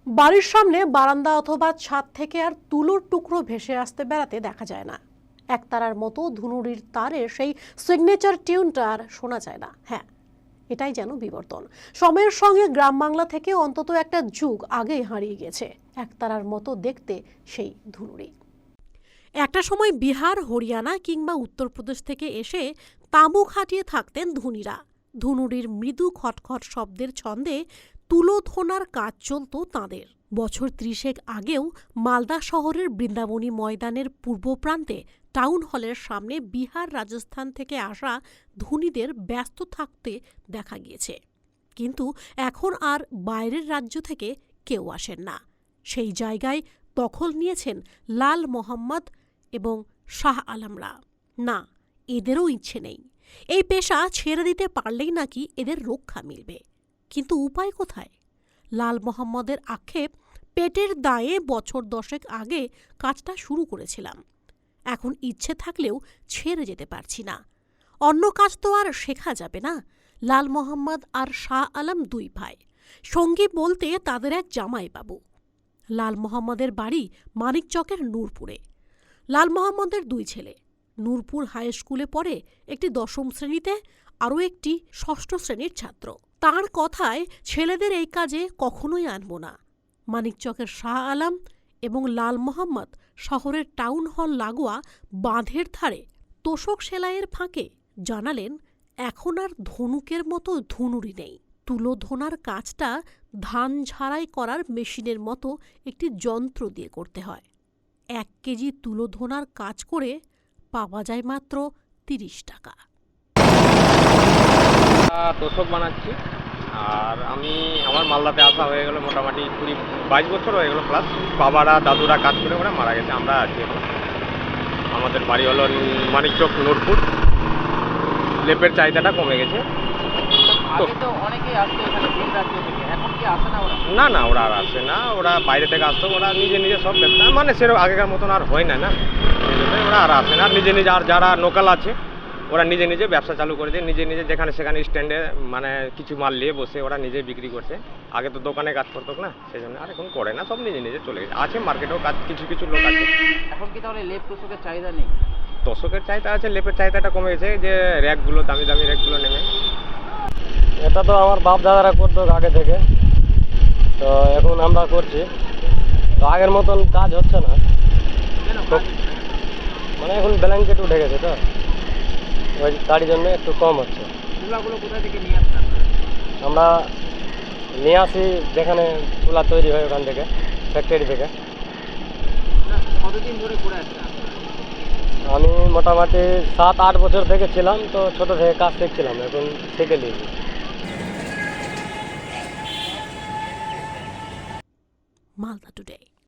বাড়ির সামনে বারান্দা অথবা ছাদ থেকে আর তুলোর টুকরো ভেসে আসতে বেড়াতে দেখা যায় না। একতারার মতো ধুনুরির তারে সেই সিগনেচার টিউনটা আর শোনা যায় না। হ্যাঁ, এটাই যেন বিবর্তন। সময়ের সঙ্গে গ্রাম বাংলা থেকে অন্তত একটা যুগ আগেই হারিয়ে গেছে একতারার মতো দেখতে সেই ধুনুরি। একটা সময় বিহার, হরিয়ানা কিংবা উত্তরপ্রদেশ থেকে এসে তাঁবু খাটিয়ে থাকতেন ধুনিরা। ধুনুরির মৃদু খটখট শব্দের ছন্দে তুলো ধোনার কাজ চলত তাঁদের। বছর ৩০ আগেও মালদা শহরের বৃন্দাবনী ময়দানের পূর্ব প্রান্তে টাউন হলের সামনে বিহার, রাজস্থান থেকে আসা ধুনিদের ব্যস্ত থাকতে দেখা গিয়েছে। কিন্তু এখন আর বাইরের রাজ্য থেকে কেউ আসেন না। সেই জায়গায় দখল নিয়েছেন লাল মোহাম্মদ এবং শাহ আলমরা। না, এদেরও ইচ্ছে নেই। এই পেশা ছেড়ে দিতে পারলেই নাকি এদের রক্ষা মিলবে। কিন্তু উপায় কোথায়? লাল মোহাম্মদের আক্ষেপ, পেটের দায়ে বছর 10 আগে কাজটা শুরু করেছিলাম। এখন ইচ্ছে থাকলেও ছেড়ে যেতে পারছি না। অন্য কাজ তো আর শেখা যাবে না। লাল মোহাম্মদ আর শাহ আলম 2 ভাই। সঙ্গী বলতে তাদের এক জামাইবাবু। লাল মোহাম্মদের বাড়ি মানিকচকের নূরপুরে। লাল মোহাম্মদের 2 ছেলে। নূরপুর হাই স্কুলে পড়ে, একটি 10ম শ্রেণীতে, আরও একটি 6ষ্ঠ শ্রেণীর ছাত্র। তাঁর কথায় ছেলেদের এই কাজে কখনোই আনব না। মানিকচকের শাহ আলম এবং লাল মোহাম্মদ শহরের টাউন হল লাগোয়া বাঁধের ধারে তোষক সেলাইয়ের ফাঁকে জানালেন, এখন আর ধনুকের মতো ধুনুরি নেই। তুলো ধোনার কাজটা ধান ঝাড়াই করার মেশিনের মতো একটি যন্ত্র দিয়ে করতে হয়। 1 কেজি তুলো ধোনার কাজ করে পাওয়া যায় মাত্র 30 টাকা। তোষক বানাচ্ছি, আর আমার মালদাতে আসা হয়ে গেল মোটামুটি 22 বছর হয়ে গেল প্লাস। বাবারা দাদুরা কাজ করে ওরা মারা গেছে, আমরা আছি। আমাদের বাড়ি হলো মানিকচক, নূরপুর। লেপের চাহিদাটা কমে গেছে। না না, ওরা আর আসে না। ওরা বাইরে থেকে আসতো, ওরা নিজে নিজে সব ব্যবসা, মানে সেরকম আগেকার মতন আর হয় না। ওরা আর আসে না। নিজে নিজে, আর যারা লোকাল আছে ওরা নিজে নিজে ব্যবসা চালু করে দিয়ে নিজে নিজে যেখানে সেখানে স্ট্যান্ডে মানে কিছু মাল নিয়ে বসে ওরা নিজে বিক্রি করছে। আগে তো দোকানে কাজ করতো না, সেই জন্য। আর এখন করে না, সব নিজে নিজে চলে গেছে। আছে মার্কেটেও কাজ, কিছু কিছু লোক আছে। এখন কি তাহলে লেপ তোষকের চাহিদা নেই? তোষকের চাহিদা আছে, লেপের চাহিদাটা কমে গেছে, যে র্যাকগুলো, দামি দামি র্যাকগুলো নেমে। এটা তো আমার বাপ দাদারা করতো আগে থেকে, তো এখন আমরা করছি। তো আগের মতন কাজ হচ্ছে না, মানে এখন ব্ল্যাঙ্কেট উঠে গেছে, তো ওই তার জন্য একটু কম হচ্ছে। তুলাগুলো কোথা থেকে নিয়ে আসছেন? আমরা নিয়ে আসি যেখানে তুলা তৈরি হয়, ওখান থেকে, ফ্যাক্টরি থেকে। কতদিন ধরে করে আসছেন? আমি মোটামুটি 7-8 বছর থেকে ছিলাম, তো ছোটো থেকে কাজ শিখছিলাম, এখন শিখে নিয়েছি। মালদা টুডে।